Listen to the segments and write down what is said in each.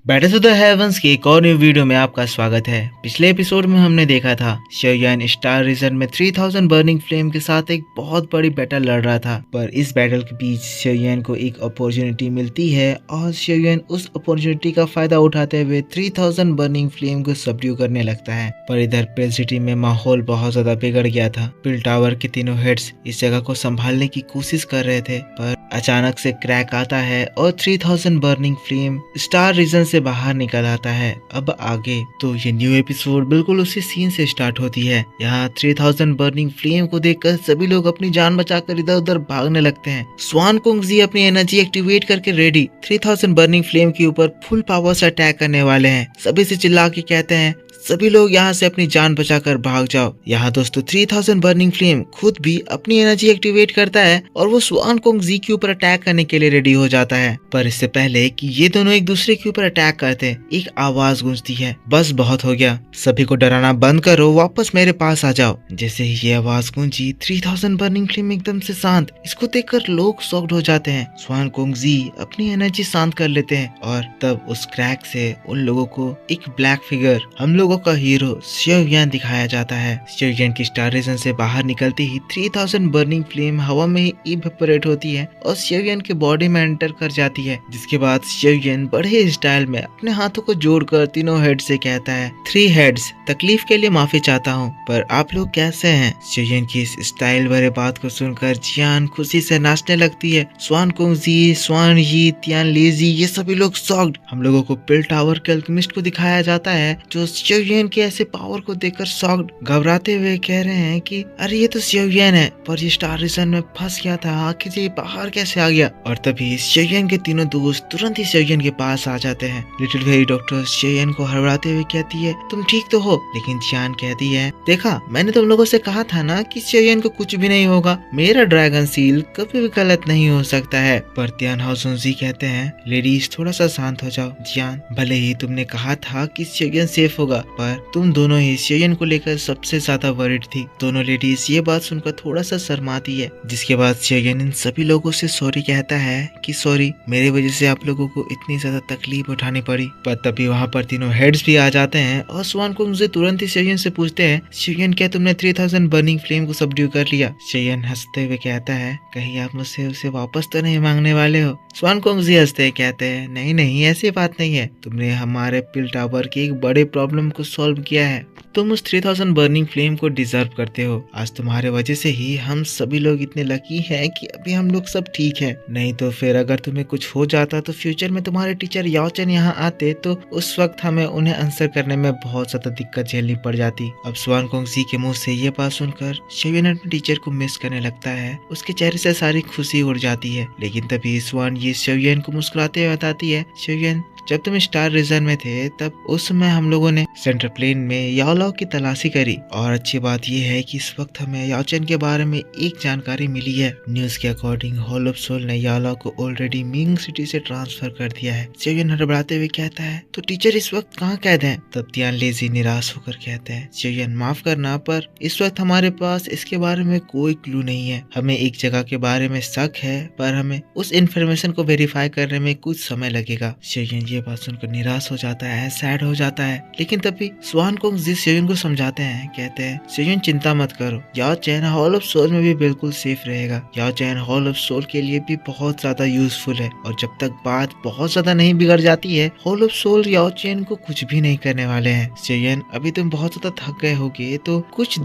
Battle of the heavens की एक और न्यू वीडियो में आपका स्वागत है। पिछले एपिसोड में हमने देखा था शेयन स्टार रीजन में 3000 बर्निंग फ्लेम के साथ एक बहुत बड़ी बैटल लड़ रहा था, पर इस बैटल के बीच शेयन को एक अपॉर्चुनिटी मिलती है और शेयन उस अपॉर्चुनिटी का फायदा उठाते हुए 3000 बर्निंग फ्लेम को सबड्यू करने लगता है। पर इधर पिल सिटी में माहौल बहुत ज्यादा बिगड़ गया था। पिल टावर के तीनों हेड्स इस जगह को संभालने की कोशिश कर रहे थे, पर अचानक से क्रैक आता है और 3000 बर्निंग फ्लेम स्टार रीजन से बाहर निकल आता है। अब आगे तो ये न्यू एपिसोड बिल्कुल उसी सीन से स्टार्ट होती है। यहाँ 3000 बर्निंग फ्लेम को देखकर सभी लोग अपनी जान बचाकर इधर उधर भागने लगते हैं। स्वान कुंग जी अपनी एनर्जी एक्टिवेट करके रेडी 3000 बर्निंग फ्लेम के ऊपर फुल पावर से अटैक करने वाले हैं। सभी से चिल्ला के कहते हैं सभी लोग यहाँ से अपनी जान बचाकर भाग जाओ। यहाँ दोस्तों 3000 बर्निंग फ्लेम खुद भी अपनी एनर्जी एक्टिवेट करता है और वो स्वान कुंग जी के ऊपर अटैक करने के लिए रेडी हो जाता है। पर इससे पहले कि ये दोनों एक दूसरे के ऊपर अटैक करते हैं, एक आवाज गूंजती है, बस बहुत हो गया, सभी को डराना बंद करो, वापस मेरे पास आ जाओ। जैसे ही ये आवाज गूंजी 3000 बर्निंग फ्लेम एकदम से शांत। इसको देखकर लोग शॉक्ड हो जाते हैं। स्वान कुंग जी अपनी एनर्जी शांत कर लेते हैं और तब उस क्रैक से उन लोगों को एक ब्लैक फिगर, हम लोगों का हीरो शेयन दिखाया जाता है। शेयन की स्टार रीजन से बाहर निकलते ही 3000 बर्निंग फ्लेम हवा में ही इवेपोरेट होती है और शेयन के बॉडी में एंटर कर जाती है। जिसके बाद शेयन बड़े स्टाइल में अपने हाथों को जोड़कर तीनों हेड से कहता है 3 हेड्स, तकलीफ के लिए माफी चाहता हूँ, पर आप लोग कैसे हैं? शेयन की इस स्टाइल भरे बात को सुनकर जियान खुशी से नाचने लगती है। स्वान कुंग जी, स्वान यी, तियान लेजी, ये सभी लोग शॉक्ड। हम लोगों को पिल टावर के अल्केमिस्ट को दिखाया जाता है जो शेयन के ऐसे पावर को देखकर शॉक्ड, घबराते हुए कह रहे हैं कि अरे ये तो शेयन है, पर ये स्टार रीजन में फंस गया था, आखिर ये बाहर कैसे आ गया? और तभी शेयन के तीनों दोस्त तुरंत ही शेयन के पास आ जाते हैं। लिटिल फेरी डॉक्टर शेयन को हड़बड़ाते हुए कहती है तुम ठीक तो हो? लेकिन जियान कहती है देखा, मैंने तुम लोगों से कहा था ना कि शेयन को कुछ भी नहीं होगा, मेरा ड्रैगन सील कभी भी गलत नहीं हो सकता है। पर तियान हाउसुनजी कहते हैं लेडीज थोड़ा सा शांत हो जाओ। जियान, भले ही तुमने कहा था कि शेयन सेफ होगा, पर तुम दोनों ही शेयन को लेकर सबसे ज्यादा वरीड थी। दोनों लेडीज ये बात सुनकर थोड़ा सा शर्माती है। जिसके बाद शेयन इन सभी लोगों से सॉरी कहता है कि सॉरी, मेरी वजह से आप लोगों को इतनी ज्यादा तकलीफ उठानी पड़ी। पर तभी वहाँ पर तीनों हेड्स भी आ जाते हैं और स्वान कुंग से तुरंत ही शेयन से पूछते हैं शेयन, क्या तुमने 3000 बर्निंग फ्लेम को सबड्यू कर लिया? शेयन हंसते हुए कहता है कहीं आप मुझसे उसे वापस तो नहीं मांगने वाले हो? स्वान कुंग जी हंसते कहते हैं नहीं नहीं, ऐसी बात नहीं है, तुमने हमारे पिल टावर की एक बड़े प्रॉब्लम को सॉल्व किया है, तुम उस 3000 बर्निंग फ्लेम को डिजर्व करते हो। आज तुम्हारे वजह से ही हम सभी लोग इतने लकी हैं कि अभी हम लोग सब ठीक हैं। नहीं तो फिर अगर तुम्हें कुछ हो जाता तो फ्यूचर में तुम्हारे टीचर याओचन यहाँ आते तो उस वक्त हमें उन्हें आंसर करने में बहुत ज्यादा दिक्कत झेलनी पड़ जाती। अब स्वान कुंग जी के मुंह से ये बात सुनकर शेयन अपने टीचर को मिस करने लगता है। उसके चेहरे से सारी खुशी उड़ जाती है। लेकिन तभी स्वान ये शेयन को मुस्कुराते हुए बताती है शेयन, जब तुम स्टार रीजन में थे तब उस समय हम लोगों ने सेंट्रल प्लेन में याओलाओ की तलाशी करी, और अच्छी बात यह है कि इस वक्त हमें याओचन के बारे में एक जानकारी मिली है। न्यूज के अकॉर्डिंग होल ऑफ सोल ने याओलाओ को ऑलरेडी मिंग सिटी से ट्रांसफर कर दिया है। शेयन हड़बड़ाते हुए कहता है तो टीचर इस वक्त कहाँ कैद हैं? तब तियान लेजी निराश होकर कहते हैं शेयन, माफ करना, पर इस वक्त हमारे पास इसके बारे में कोई क्लू नहीं है। हमें एक जगह के बारे में शक है, पर हमें उस इन्फॉर्मेशन को वेरीफाई करने में कुछ समय लगेगा। शेयन ये बात सुनकर निराश हो जाता है, सैड हो जाता है। लेकिन तभी स्वान कुंग जी शेयन को समझाते हैं, कहते हैं शेयन चिंता मत करो, याओचन हॉल ऑफ सोल में भी बिल्कुल सेफ रहेगा। याओचन हॉल ऑफ सोल के लिए भी बहुत ज्यादा यूजफुल है, और जब तक बात बहुत ज्यादा नहीं बिगड़ जाती है हॉल ऑफ सोल याओचन को कुछ भी नहीं करने वाले हैं। शेयन, अभी तुम बहुत ज्यादा थक गए होगे तो कुछ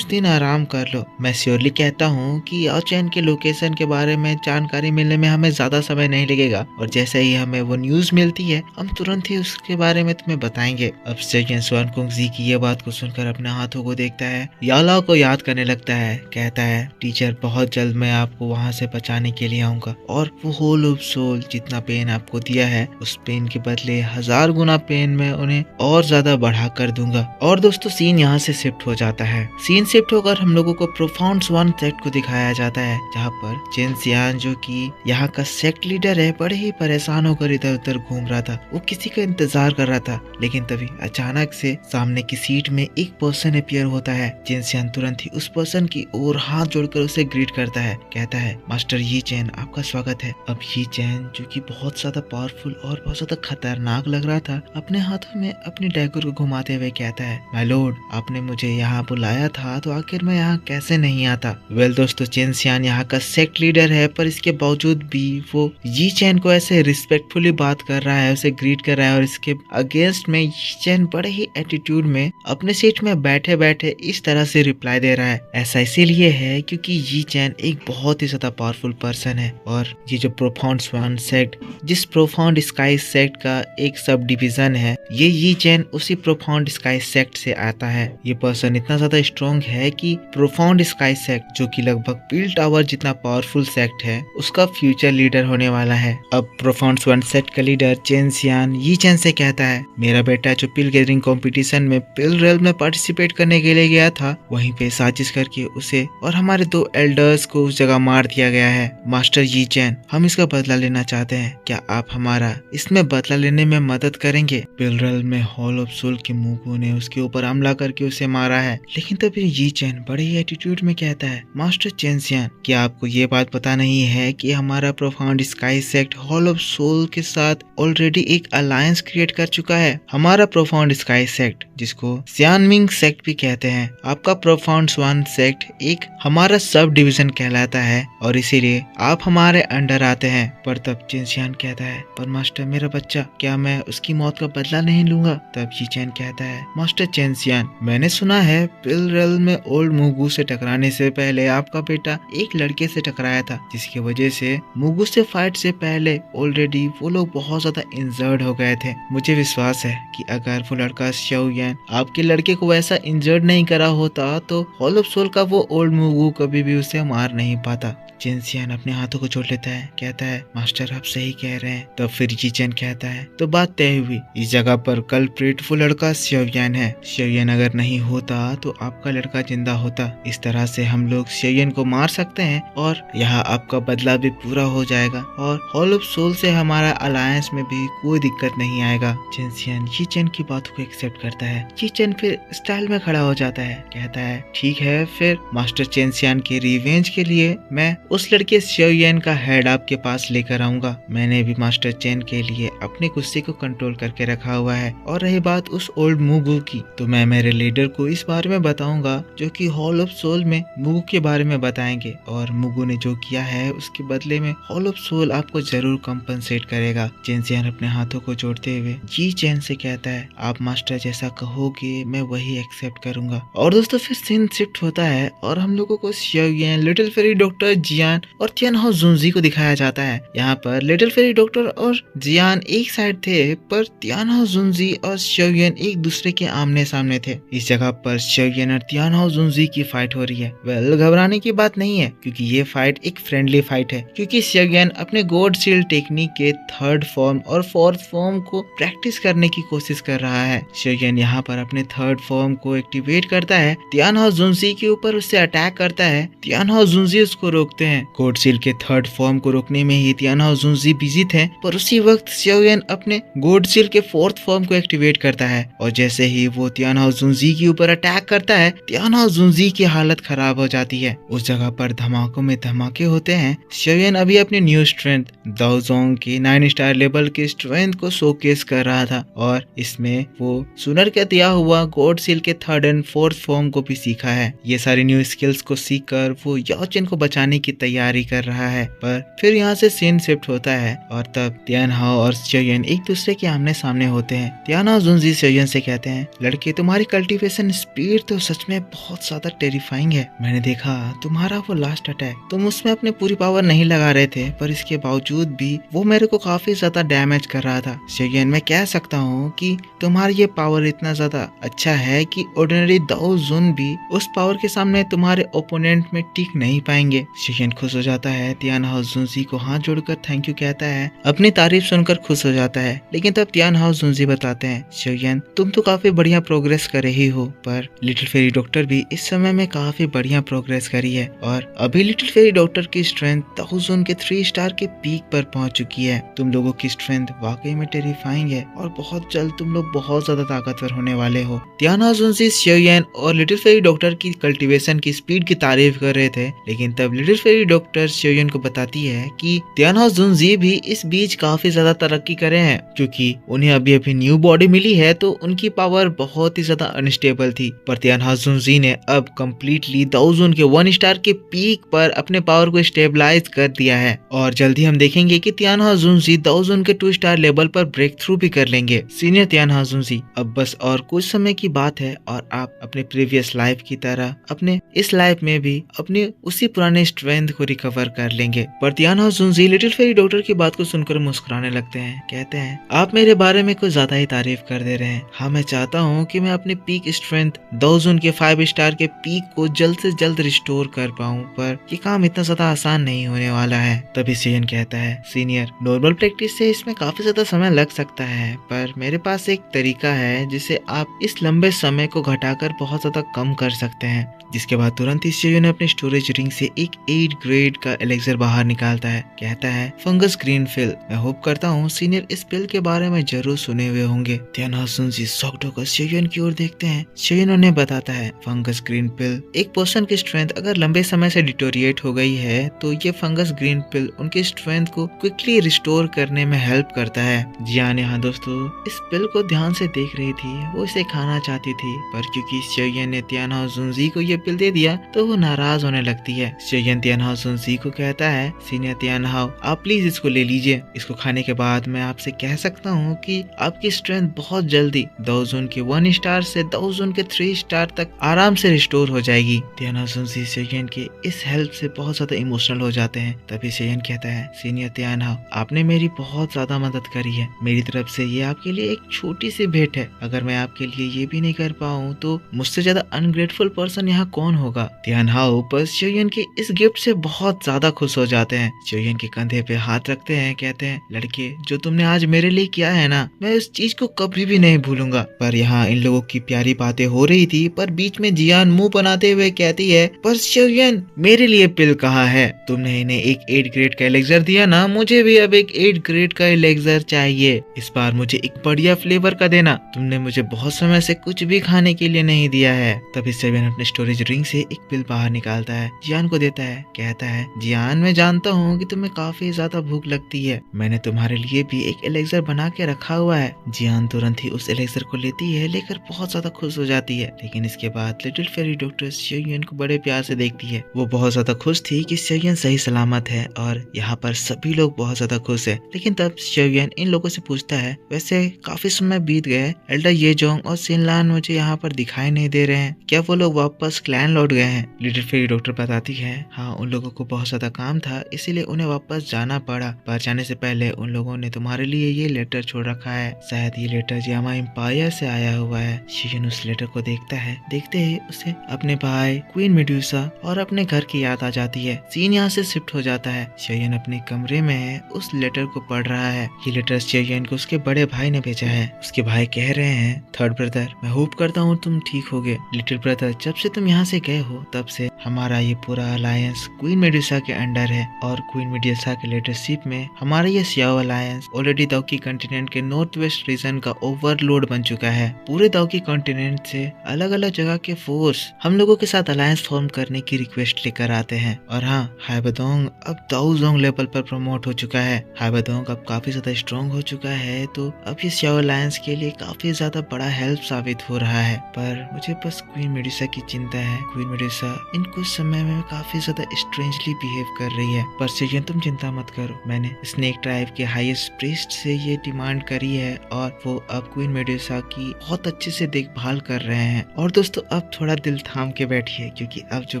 दिन आराम कर लो। मैं श्योरली कहता हूँ कि याओचन के लोकेशन के बारे में जानकारी मिलने में हमें ज्यादा समय नहीं लगेगा, और जैसे ही हमें वो न्यूज मिलती है हम तुरंत ही उसके बारे में तुम्हें बताएंगे। अब शेयन स्वान कुंग जी की ये बात को सुनकर अपने हाथों को देखता है, याओलाओ को याद करने लगता है, कहता है टीचर बहुत जल्द मैं आपको वहाँ से बचाने के लिए आऊंगा, और वो होल ऑफ सोल जितना पेन आपको दिया है उस पेन के बदले 1000 गुना पेन मैं उन्हें और ज्यादा बढ़ा कर दूंगा। और दोस्तों सीन यहाँ से शिफ्ट हो जाता है। सीन शिफ्ट होकर हम लोगों को प्रोफाउंड स्वान सेक्ट को दिखाया जाता है, जहाँ पर चेन सियान जो कि यहाँ का सेक्ट लीडर है बड़े ही परेशान होकर इधर उधर घूम रहा था, वो किसी का इंतजार कर रहा था। लेकिन तभी अचानक से सामने की सीट में एक पर्सन अपीयर होता है। जिनसियान तुरंत ही उस पर्सन की ओर हाथ जोड़कर उसे ग्रीट करता है, कहता है मास्टर यी चैन, आपका स्वागत है। अब यी चैन जो कि बहुत ज्यादा पावरफुल और बहुत ज्यादा खतरनाक लग रहा था, अपने हाथों में अपनी डैगर को घुमाते हुए कहता है, माय लॉर्ड, आपने मुझे यहाँ बुलाया था तो आखिर मैं यहाँ कैसे नहीं आता। वेल दोस्तों, जिनसियान यहाँ का सेक्ट लीडर है, पर इसके बावजूद भी वो यी चैन को ऐसे रिस्पेक्टफुली बात कर रहा है, उसे ग्रीट कर रहा है और इसके अगेंस्ट में यी चैन बड़े ही एटीट्यूड में अपने सीट में बैठे बैठे इस तरह से रिप्लाई दे रहा है। ऐसा इसीलिए है क्योंकि यी चैन एक बहुत ही ज्यादा पावरफुल पर्सन है और ये जो प्रोफाउंड स्वान सेक्ट, जिस प्रोफाउंड स्काई सेक्ट का एक सब डिवीजन है, ये यी चैन उसी प्रोफाउंड स्काई सेक्ट से आता है। ये पर्सन इतना ज्यादा स्ट्रॉन्ग है कि प्रोफाउंड स्काई सेक्ट जो कि लगभग पील टावर जितना पावरफुल सेक्ट है, उसका फ्यूचर लीडर होने वाला है। अब प्रोफाउंड स्वान सेक्ट का लीडर जिनसियान यी चैन से कहता है, मेरा बेटा जो पिल गैदरिंग कंपटीशन में पिल रेल में पार्टिसिपेट करने के लिए गया था, वहीं पे साजिश करके उसे और हमारे 2 एल्डर्स को उस जगह मार दिया गया है। मास्टर यी चैन, हम इसका बदला लेना चाहते हैं, क्या आप हमारा इसमें बदला लेने में मदद करेंगे? पिल रेल में हॉल ऑफ सोल के मुगु ने उसके ऊपर हमला करके उसे मारा है। लेकिन तभी यी चैन बड़े ही एटीट्यूड में कहता है, मास्टर जिनसियान, क्या आपको ये बात पता नहीं है कि हमारा profound sky sect hall of soul के साथ ऑलरेडी एक अलायंस क्रिएट कर चुका है। हमारा प्रोफाउंड स्काई सेक्ट, जिसको सियानमिंग सेक्ट भी कहते हैं, आपका प्रोफाउंड स्वान सेक्ट एक हमारा सब डिवीजन कहलाता है और इसीलिए आप हमारे अंडर आते हैं। पर तब जिनसियान कहता है, पर मास्टर मेरा बच्चा, क्या मैं उसकी मौत का बदला नहीं लूंगा? तब यी चैन कहता है, मास्टर जिनसियान, मैंने सुना है पिल रेल में ओल्ड मुगु से टकराने से पहले आपका बेटा एक लड़के से टकराया था, जिसकी वजह से मुगु से फाइट से पहले ऑलरेडी वो लोग बहुत ज्यादा इंजर्ड हो गए थे। मुझे विश्वास है कि अगर वो लड़का शाओयान आपके लड़के को वैसा इंजर्ड नहीं करा होता तो हॉल ऑफ सोल का वो ओल्ड मुगु कभी भी उसे मार नहीं पाता। जिनसियान अपने हाथों को जोड़ लेता है, कहता है, मास्टर आप सही कह रहे हैं। तब फिर यी चैन कहता है, तो बात तय हुई, इस जगह पर कल्प्रिट वो लड़का शाओयान है। शाओयान अगर नहीं होता तो आपका लड़का जिंदा होता। इस तरह से हम लोग शाओयान को मार सकते हैं और यहाँ आपका बदला भी पूरा हो जाएगा और हॉल ऑफ सोल से हमारा अलायंस में भी कोई दिक्कत नहीं आएगा। जिनसियान यी चैन की बातों को एक्सेप्ट करता है। यी चैन फिर स्टाइल में खड़ा हो जाता है, कहता है, ठीक है, फिर मास्टर जिनसियान के रिवेंज के लिए मैं उस लड़के शाओयान का हेड आपके पास लेकर आऊंगा। मैंने भी मास्टर चेन के लिए अपने गुस्से को कंट्रोल करके रखा हुआ है। और रही बात उस ओल्ड मुगु की, तो मैं मेरे लीडर को इस बारे में बताऊंगा जो कि हॉल ऑफ सोल में मुगु के बारे में बताएंगे और मुगु ने जो किया है उसके बदले में हॉल ऑफ सोल आपको जरूर कंपनसेट करेगा। जिनसियान अपने हाथों को जोड़ते हुए यी चैन से कहता है, आप मास्टर जैसा कहोगे मैं वही एक्सेप्ट करूंगा। और दोस्तों फिर सीन शिफ्ट होता है और हम लोगों को शाओयान, लिटिल फेरी डॉक्टर जियान और तियानहाओ जुनजी को दिखाया जाता है। यहाँ पर लिटिल फेरी डॉक्टर और जियान एक साइड थे, पर तियानहाओ जुनजी और शाओयान एक दूसरे के आमने सामने थे। इस जगह पर शाओयान और तियानहाओ जुनजी की फाइट हो रही है। वेल, घबराने की बात नहीं है क्योंकि ये फाइट एक फ्रेंडली फाइट है, क्योंकि शाओयान अपने गॉड शील्ड टेक्निक के 3rd फॉर्म और 4th फॉर्म को प्रैक्टिस करने की कोशिश कर रहा है। शाओयान यहाँ पर अपने 3rd फॉर्म को एक्टिवेट करता है, तियानहाओ जुनजी के ऊपर उससे अटैक करता है। तियानहाओ जुनजी उसको रोकते हैं। गॉड शील्ड के 3rd फॉर्म को रोकने में ही तियानहाओ जुनजी बिजी थे, पर उसी वक्त शाओयान अपने गॉड शील्ड के 4th फॉर्म को एक्टिवेट करता है और जैसे ही वो तियानहाओ जुनजी के ऊपर अटैक करता है, तियानहाओ जुनजी की हालत खराब हो जाती है। उस जगह पर धमाकों में धमाके होते हैं। शाओयान अभी अपनी न्यू स्ट्रेंथ दाओजोंग के 9 स्टार लेवल की स्ट्रेंथ को शोकेस कर रहा था और इसमें वो सुनर के दिया हुआ गॉड शील्ड के 3rd एंड 4th फॉर्म को भी सीखा है। ये सारी न्यू स्किल्स को सीख कर वो याओ चेन को बचाने की तैयारी कर रहा है। पर फिर यहाँ से सीन शिफ्ट होता है और तब तियानहाओ और शाओयान एक दूसरे के आमने सामने होते हैं। तियानहाओ जुनजी शाओयान से कहते हैं, लड़के तुम्हारी कल्टीवेशन स्पीड तो सच में बहुत ज्यादा टेरिफाइंग है। मैंने देखा तुम्हारा वो लास्ट अटैक, तुम उसमें अपनी पूरी पावर नहीं लगा रहे थे, पर इसके बावजूद भी वो मेरे को काफी ज्यादा डैमेज कर रहा था। शाओयान, मैं कह सकता हूँ कि तुम्हारा ये पावर इतना ज्यादा अच्छा है कि ऑर्डिनरी दाओ जुन भी उस पावर के सामने तुम्हारे ओपोनेंट में टिक नहीं पाएंगे। शाओयान खुश हो जाता है, तियानहाओ जुनजी को हाथ जोड़कर थैंक यू कहता है, अपनी तारीफ सुनकर खुश हो जाता है। लेकिन तब तियानहाओ जुनजी बताते हैं, शाओयान तुम तो काफी बढ़िया प्रोग्रेस कर रही हो, पर लिटिल फेरी डॉक्टर भी इस समय में काफी बढ़िया प्रोग्रेस करी है और अभी लिटिल फेरी डॉक्टर की स्ट्रेंथ दाओ जुन के 3 स्टार के पीक पर पहुंच चुकी है। तुम लोगों की स्ट्रेंथ स्ट्रेंथ वाकई में टेरिफाइंग है और बहुत जल्द तुम लोग बहुत ज्यादा ताकतवर होने वाले हो। तियाना जुनजी शेओयन और लिटिल फेरी डॉक्टर की कल्टीवेशन की स्पीड की तारीफ कर रहे थे, लेकिन तब लिटिल फेरी डॉक्टर शेओयन को बताती है कि तियाना जुनजी भी इस बीच काफी ज्यादा तरक्की करे हैं, क्योंकि उन्हें अभी अभी न्यू बॉडी मिली है तो उनकी पावर बहुत ही ज्यादा अनस्टेबल थी। पर तियाना जुनजी ने अब कम्प्लीटली दाओजोन के 1 स्टार के पीक पर अपने पावर को स्टेबलाइज कर दिया है और जल्दी हम देखेंगे कि तियाना जुनजी दाओजोन के 2 स्टार लेवल पर ब्रेक थ्रू भी कर लेंगे। सीनियर तियाना जुनजी, अब बस और कुछ समय की बात है और आप अपने प्रीवियस लाइफ की तरह अपने इस लाइफ में भी अपनी उसी पुराने स्ट्रेंथ को रिकवर कर लेंगे। पर तियाना जुनजी लिटिल फेरी डॉक्टर की बात को सुनकर मुस्कुराने लगते हैं। कहते हैं, आप मेरे बारे में कुछ ज्यादा ही तारीफ कर दे रहे हैं। हाँ, मैं चाहता हूँ कि मैं अपनी पीक स्ट्रेंथ दाओजोन के 5 स्टार के पीक को जल्द से जल्द रिस्टोर कर पाऊँ, पर ये काम इतना ज्यादा आसान नहीं होने वाला है। तभी शेओयन कहता है, सीनियर, नॉर्मल प्रैक्टिस से इसमें काफी ज्यादा समय लग सकता है, पर मेरे पास एक तरीका है जिसे आप इस लंबे समय को घटाकर बहुत ज्यादा कम कर सकते हैं। जिसके बाद तुरंत ही शेओयन अपने स्टोरेज रिंग से एक 8 ग्रेड का एलेक्सर बाहर निकालता है। कहता है, फंगस ग्रीन पिल। मैं होप करता हूँ सीनियर इस पिल के बारे में जरूर सुने हुए होंगे। तियाना जुनजी शॉक्ड होकर शेओयन की ओर देखते हैं। शेओयन उन्हें बताता है, फंगस ग्रीन पिल एक पर्सन की स्ट्रेंथ अगर लंबे समय से डिटोरिएट हो गई है तो ये फंगस ग्रीन पिल उनकी स्ट्रेंथ को क्विकली रिस्टोर करने में हेल्प करता है। जियान यहाँ दोस्तों इस पिल को ध्यान से देख रही थी। वो इसे खाना चाहती थी, पर क्योंकि शेओयन ने तियाना जुनजी को ये पिल दे दिया तो वो नाराज होने लगती है। शेओयन तियाना जुनजी को कहता है, सीनियर तियानहाओ, आप प्लीज इसको ले लीजिए। इसको खाने के बाद मैं आपसे कह सकता हूँ कि आपकी स्ट्रेंथ बहुत जल्दी दाओजोन के 1 स्टार से दाओजोन के 3 स्टार तक आराम से रिस्टोर हो जाएगी। तियाना जुनजी शेओयन के इस हेल्प से बहुत ज्यादा इमोशनल हो जाते हैं। तभी शेओयन कहता है, सीनियर तियानहाओ, आपने मेरी बहुत ज्यादा मदद करी है। मेरी तरफ से ये आपके लिए एक छोटी सी भेंट है। अगर मैं आपके लिए ये भी नहीं कर पाऊँ तो मुझसे ज्यादा अनग्रेटफुल पर्सन यहाँ कौन होगा। तियानहाओ बस शेओयन के इस गिफ्ट से बहुत ज्यादा खुश हो जाते हैं। शेओयन के कंधे पे हाथ रखते हैं। कहते हैं, लड़के, जो तुमने आज मेरे लिए किया है ना, मैं उस चीज को कभी भी नहीं भूलूंगा। पर यहाँ इन लोगों की प्यारी बातें हो रही थी, पर बीच में जियान मुंह बनाते हुए कहती है, पर शेओयन, मेरे लिए पिल कहाँ है? तुमने इन्हें एक 8 ग्रेड का एलेक्सर दिया ना, मुझे भी अब एक 8 ग्रेड का एलेक्सर चाहिए। इस बार मुझे एक बढ़िया फ्लेवर का देना। तुमने मुझे बहुत समय से कुछ भी खाने के लिए नहीं दिया है। तभी शेओयन अपने स्टोरेज रिंग से एक पिल बाहर निकालता है, जियान को देता है। कहता है, जियान, मैं जानता हूँ कि तुम्हें काफी ज्यादा भूख लगती है। मैंने तुम्हारे लिए भी एक एलेक्सर बना के रखा हुआ है। जियान तुरंत ही उस एलेक्सर को लेती है, लेकर बहुत ज्यादा खुश हो जाती है। लेकिन इसके बाद लिटिल फेरी डॉक्टर शेओयन को बड़े प्यार से देखती है। वो बहुत ज्यादा खुश थी कि शेओयन सही सलामत है और यहाँ पर सभी लोग बहुत ज्यादा खुश है। लेकिन तब शेओयन इन लोगों से पूछता है, वैसे काफी समय बीत गए, एल्डर येजोंग और सिनलान मुझे यहाँ पर दिखाई नहीं दे रहे हैं। क्या वो लोग वापस क्लैन लौट गए हैं? लिटिल फेरी डॉक्टर बताती है, हाँ, उन लोगों को बहुत ज्यादा काम था, इसीलिए उन्हें वापस जाना पड़ा। पर जाने से पहले उन लोगों ने तुम्हारे लिए ये लेटर छोड़ रखा है। शायद ये लेटर जियामा एम्पायर से आया हुआ है। शेओयन उस लेटर को देखता है। देखते ही उसे अपने भाई, क्वीन मेडुसा और अपने घर की याद आ जाती है। सीन यहाँ से शिफ्ट हो जाता है। शेओयन अपने कमरे में है, उस लेटर को पढ़ रहा है। ये लेटर शेओयन को उसके बड़े भाई ने भेजा है। उसके भाई कह रहे हैं, थर्ड ब्रदर, मैं होप करता हूँ तुम ठीक होगे। लिटिल ब्रदर, जब से तुम यहाँ से गए हो तब से हमारा ये पूरा अलायंस क्वीन मेडुसा के अंडर है और क्वीन मेडुसा के लीडरशिप में हमारा ये सियाओ अलायंस ऑलरेडी दाओकी कॉन्टिनेंट के नॉर्थ वेस्ट रीजन का ओवरलोड बन चुका है। पूरे दाओकी कॉन्टिनेंट से अलग अलग जगह के फोर्स हम लोगों के साथ अलायंस फॉर्म करने की रिक्वेस्ट लेकर आते हैं। और हाँ, हाइबादोंग अब दाओजोंग लेवल पर प्रमोट हो चुका है। हाइबादोंग अब काफी ज्यादा स्ट्रॉन्ग हो चुका है, तो अब ये सियाओ अलायंस के लिए काफी ज्यादा बड़ा हेल्प साबित हो रहा है। पर मुझे बस क्वीन मेडुसा की चिंता है। क्वीन मेडुसा इन कुछ समय में काफी ज्यादा स्ट्रेंजली बिहेव कर रही है। पर शेओयन, तुम चिंता मत करो, मैंने स्नेक ट्राइब के हाईएस्ट प्रीस्ट से ये डिमांड करी है और वो अब क्वीन मेडुसा की बहुत अच्छे से देखभाल कर रहे हैं। और दोस्तों, अब थोड़ा दिल थाम के बैठिए, क्योंकि अब जो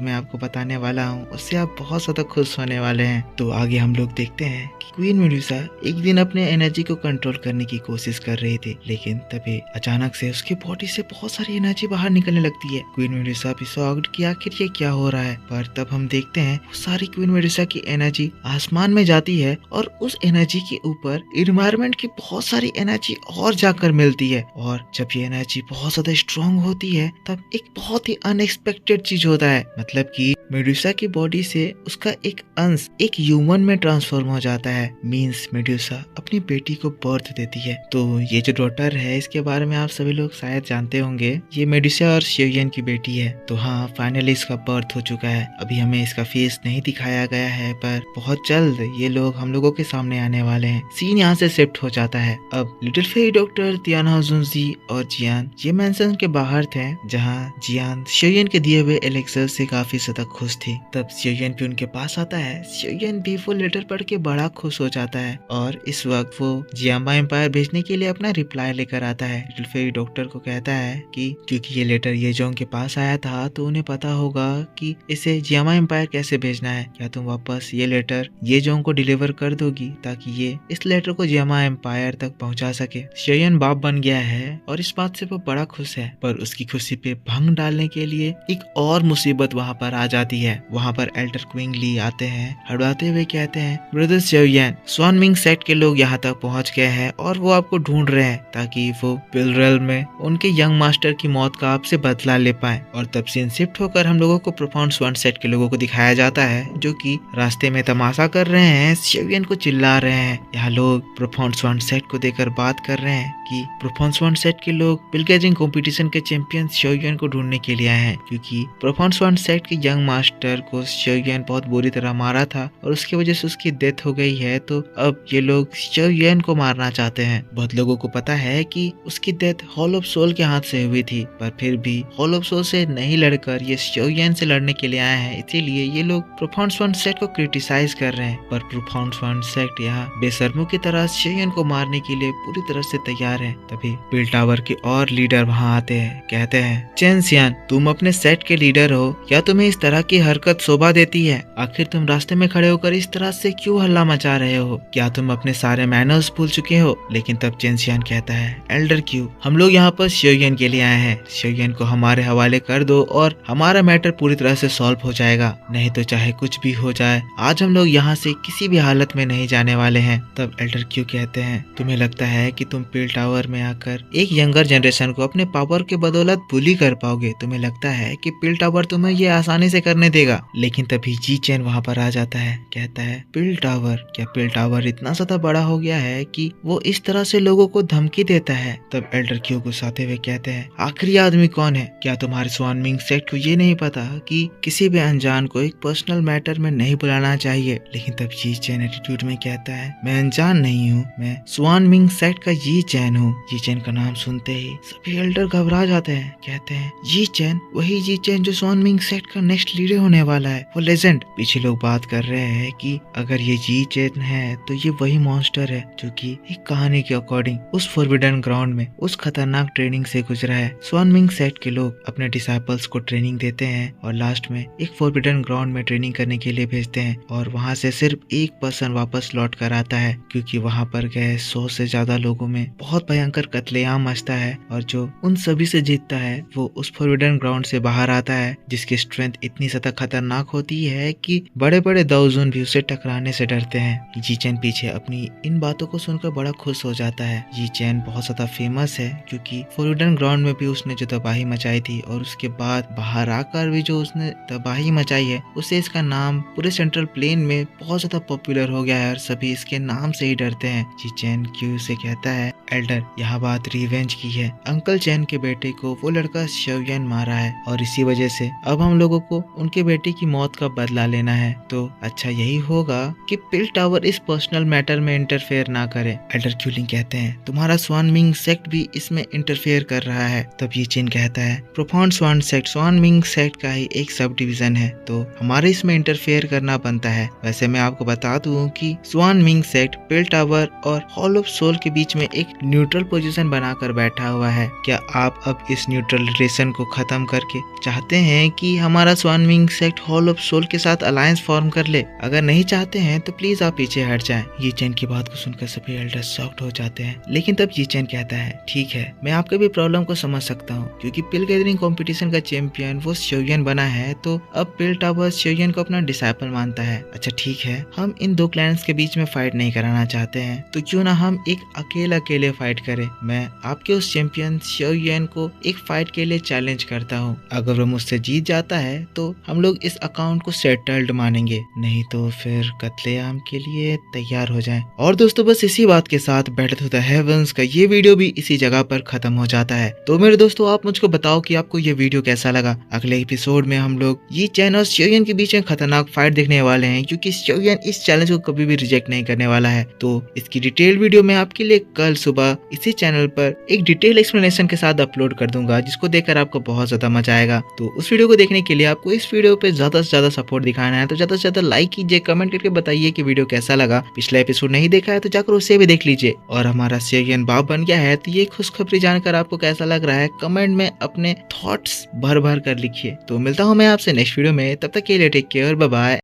मैं आपको बताने वाला हूँ उससे आप बहुत ज्यादा खुश होने वाले हैं। तो आगे हम लोग देखते हैं कि क्वीन मेडुसा एक दिन अपने एनर्जी को कंट्रोल करने की कोशिश कर रही थी, लेकिन तभी अचानक से उसकी बॉडी से बहुत सारी एनर्जी बाहर निकलने लगती है। क्वीन मेडुसा भी शॉक्ड कि आखिर ये क्या हो रहा है। पर तब हम देखते हैं वो सारी क्वीन मेडुसा की एनर्जी आसमान में जाती है और उस एनर्जी के ऊपर एनवायरनमेंट की बहुत सारी एनर्जी और जाकर मिलती है। और जब ये एनर्जी बहुत ज्यादा स्ट्रॉन्ग होती है तब एक बहुत ही अनएक्सपेक्टेड चीज होता है, मतलब कि मेडुसा की बॉडी से उसका एक अंश एक ह्यूमन में ट्रांसफॉर्म हो जाता है। मींस मेडुसा अपनी बेटी को बर्थ देती है। तो ये जो डॉटर है इसके बारे में आप सभी लोग शायद जानते होंगे, ये मेडुसा और शेयन की बेटी है। तो हाँ, फाइनली इसका बर्थ हो चुका है। अभी हमें इसका फेस नहीं दिखाया गया है, पर बहुत जल्द ये लोग हम लोगों के सामने आने वाले हैं। सीन यहाँ से शिफ्ट हो जाता है। अब लिटिल फेरी डॉक्टर, तियाना जुनजी और जियान ये मेंशन के बाहर थे, जहाँ जियान शेयन के दिए हुए एलेक्सर से काफी ज्यादा खुश थी। तब शेयन भी उनके पास आता है। शेयन भी वो लेटर पढ़ के बड़ा खुश हो जाता है और इस वक्त वो जियामा एम्पायर भेजने के लिए अपना रिप्लाई लेकर आता है। लिटिल फेरी डॉक्टर को कहता है कि क्योंकि ये लेटर ये जोंग के पास आया था तो उन्हें पता होगा कि इसे जियामा एम्पायर कैसे भेजना है। क्या तुम वापस ये लेटर ये जोंग को डिलीवर कर दोगी ताकि ये इस लेटर को जियामा एम्पायर तक पहुंचा सके। शेयन बाप बन गया है और इस बात से वो बड़ा खुश है, पर उसकी खुशी पे भंग डालने के लिए एक और मुसीबत वहाँ पर आ जाती है। वहाँ पर एल्डर क्विंगली आते हैं, हड़बड़ाते हुए कहते हैं, ब्रदर शेयन, स्वान मिंग सेक्ट के लोग यहाँ तक पहुँच गए हैं और वो आपको ढूंढ रहे हैं ताकि वो पिलरेल में उनके यंग मास्टर की मौत का आपसे बदला ले पाए। और तब सीन शिफ्ट होकर हम लोगों को प्रोफाउंड स्वान सेक्ट के लोगों को दिखाया जाता है, जो कि रास्ते में तमाशा कर रहे हैं, शेयन को चिल्ला रहे हैं। यहाँ लोग प्रोफाउंड स्वान सेक्ट को देखकर बात कर रहे हैं कि प्रोफाउंड स्वान सेक्ट के लोग पिलगेजिंग कंपटीशन के चैंपियन शेयन को ढूंढने के लिए आए हैं, क्योंकि प्रोफाउंड स्वान सेक्ट के यंग मास्टर को शेयन बहुत बुरी तरह मारा था और उसकी वजह से उसकी डेथ हो गई है। तो अब ये लोग शेयन को मारना चाहते हैं। बहुत लोगों को पता है कि उसकी डेथ हॉल ऑफ सोल के हाथ से हुई थी, पर फिर भी हॉल ऑफ सोल से नहीं लड़कर ये शेयन से लड़ने के लिए आए हैं। इसीलिए ये लोग प्रोफाउंड स्वान सेक्ट को क्रिटिसाइज कर रहे हैं, पर प्रोफाउंड स्वान सेक्ट यहाँ बेशर्मों की तरह शेयन को मारने के लिए पूरी तरह से तैयार है। तभी पिल टावर के और लीडर वहाँ आते हैं, कहते हैं, चेन सियान, तुम अपने सेट के लीडर हो, क्या तुम्हें इस तरह की हरकत शोभा देती है? आखिर तुम रास्ते में खड़े होकर इस तरह से क्यों हल्ला मचा रहे हो? क्या तुम अपने सारे मैनर्स भूल चुके हो? लेकिन तब चेन सियान कहता है, एल्डर क्यू, हम लोग यहाँ पर शेयन के लिए आए हैं। शेयन को हमारे हवाले कर दो और हमारा मैटर पूरी तरह से सॉल्व हो जाएगा। नहीं तो चाहे कुछ भी हो जाए, आज हम लोग यहाँ से किसी भी हालत में नहीं जाने वाले हैं। तब एल्डर क्यू कहते हैं, तुम्हें लगता है कि तुम पिल टावर में आकर एक यंगर जनरेशन को अपने पावर के बदौलत बुली कर पाओगे? तुम्हें लगता है कि पिल टावर तुम्हें ये आसानी से करने देगा? लेकिन तभी जी चैन वहाँ पर आ जाता है, कहता है, पिल टावर, क्या पिल टावर इतना ज्यादा बड़ा हो गया है कि वो इस तरह से लोगों को धमकी देता है? तब एल्डर क्यू गुस्साते हुए कहते हैं, आखिरी आदमी कौन है? क्या तुम्हारे स्वान मिंग सेक्ट को ये नहीं पता कि किसी भी अनजान को एक पर्सनल मैटर में नहीं बुलाना चाहिए? लेकिन तब जी चैन एटीट्यूड में कहता है, मैं अनजान नहीं हूँ, मैं स्वान मिंग सेक्ट का जी चैन हूँ। जी चैन का नाम सुनते ही सभी एल्डर घबरा जाते हैं, कहते हैं, जी चैन, वही जी चैन जो स्वान मिंग सेक्ट का नेक्स्ट लीडर होने वाला है, वो लेजेंड। पीछे लोग बात कर रहे हैं कि अगर ये जी चैन है तो ये वही मॉन्स्टर है जो कि एक कहानी के अकॉर्डिंग उस फॉरबिडन ग्राउंड में उस खतरनाक ट्रेनिंग से गुजरा है। स्वान मिंग सेक्ट के लोग अपने डिसाइपल्स को ट्रेनिंग देते हैं और लास्ट में एक फॉरबिडन ग्राउंड में ट्रेनिंग करने के लिए भेजते हैं और वहाँ से सिर्फ एक पर्सन वापस लौट कर आता है, क्योंकि वहाँ पर गए 100 से ज्यादा लोगों में बहुत भयंकर कत्लेआम मचता है और जो उन सभी से जीतता है वो उस फॉरबिडन ग्राउंड से बाहर आता है, जिसकी स्ट्रेंथ इतनी ज्यादा खतरनाक होती है कि बड़े बड़े दाऊजुन भी उसे टकराने से डरते हैं। जी चैन पीछे अपनी इन बातों को सुनकर बड़ा खुश हो जाता है। जी चैन बहुत ज्यादा फेमस है क्योंकि फॉरबिडन ग्राउंड में भी उसने जो तबाही मचाई थी और उसके बाद बाहर आकर भी जो उसने तबाही मचाई है, उससे इसका नाम पूरे सेंट्रल प्लेन में बहुत ज्यादा पॉपुलर हो गया है और सभी इसके नाम से ही डरते हैं। जी चैन क्यू से कहता है, एल्डर, यहाँ बात रिवेंज की है। अंकल चैन के बेटे को वो लड़का शेयन मारा है और इसी वजह से अब हम लोगों को उनके बेटे की मौत का बदला लेना है। तो अच्छा यही होगा कि पिल टावर इस पर्सनल मैटर में इंटरफेयर ना करे। एल्डर क्यूलिंग कहते हैं, तुम्हारा स्वान मिंग सेक्ट भी इसमें इंटरफेयर कर रहा है। तब ये चीन कहता है, प्रोफाउंड स्वान सेक्ट स्वान मिंग सेक्ट का ही एक सब डिवीजन है, तो हमारे इसमें इंटरफेयर करना बनता है। वैसे मैं आपको बता दूं कि स्वान मिंग सेक्ट पिल टावर और हॉल ऑफ सोल के बीच में एक न्यूट्रल पोजीशन बनाकर बैठा हुआ है। क्या आप अब इस न्यूट्रल रिलेशन को खत्म करके चाहते हैं कि हमारा swan Ming sect hall of soul के साथ अलायंस फॉर्म कर ले? अगर नहीं चाहते हैं तो प्लीज आप पीछे हट जाएं। ये चैन की बात को सुनकर सभी एल्डर शॉक्ड हो जाते हैं, लेकिन तब ये चैन कहता है, ठीक है, मैं आपके भी प्रॉब्लम को समझ सकता हूँ, क्योंकि पिल गैदरिंग कंपटीशन का चैंपियन वो शेयन बना है, तो अब पिल टावर शेयन को अपना डिसाइपल मानता है। अच्छा ठीक है, हम इन दो क्लैंस के बीच में फाइट नहीं कराना चाहते हैं, तो क्यों ना हम एक अकेले लिए फाइट करे। मैं आपके उस चैंपियन शियो युएन को एक फाइट के लिए चैलेंज करता हूँ। अगर वो मुझसे जीत जाता है तो हम लोग इस अकाउंट को सेटल्ड मानेंगे, नहीं तो फिर कत्लेआम के लिए तैयार हो जाएं। और दोस्तों बस इसी बात के साथ बैटल टू द हेवंस का ये वीडियो भी इसी जगह पर खत्म हो जाता है। तो मेरे दोस्तों आप मुझको बताओ कि आपको ये वीडियो कैसा लगा। अगले एपिसोड में हम लोग ये चैन और शियो युएन के बीच में खतरनाक फाइट देखने वाले हैं, क्योंकि शियो युएन इस चैलेंज को कभी भी रिजेक्ट नहीं करने वाला है। तो इसकी डिटेल वीडियो मैं आपके लिए कल सुबह इसी चैनल पर एक डिटेल एक्सप्लेनेशन के साथ अपलोड कर दूंगा, जिसको देखकर आपको बहुत ज्यादा मजा आएगा। तो उस वीडियो को देखने के लिए आपको इस वीडियो पे ज्यादा से ज्यादा सपोर्ट दिखाना है, तो ज्यादा से ज्यादा लाइक कीजिए, कमेंट करके बताइए कि वीडियो कैसा लगा। पिछला एपिसोड नहीं देखा है तो जाकर उसे भी देख लीजिए। और हमारा शियो युएन बाप बन गया है, तो ये खुशखबरी जानकर आपको कैसा लग रहा है कमेंट में अपने थॉट्स भर भर कर लिखिए। तो मिलता हूँ मैं आपसे नेक्स्ट वीडियो में, तब तक के लिए टेक केयर, बाय बाय।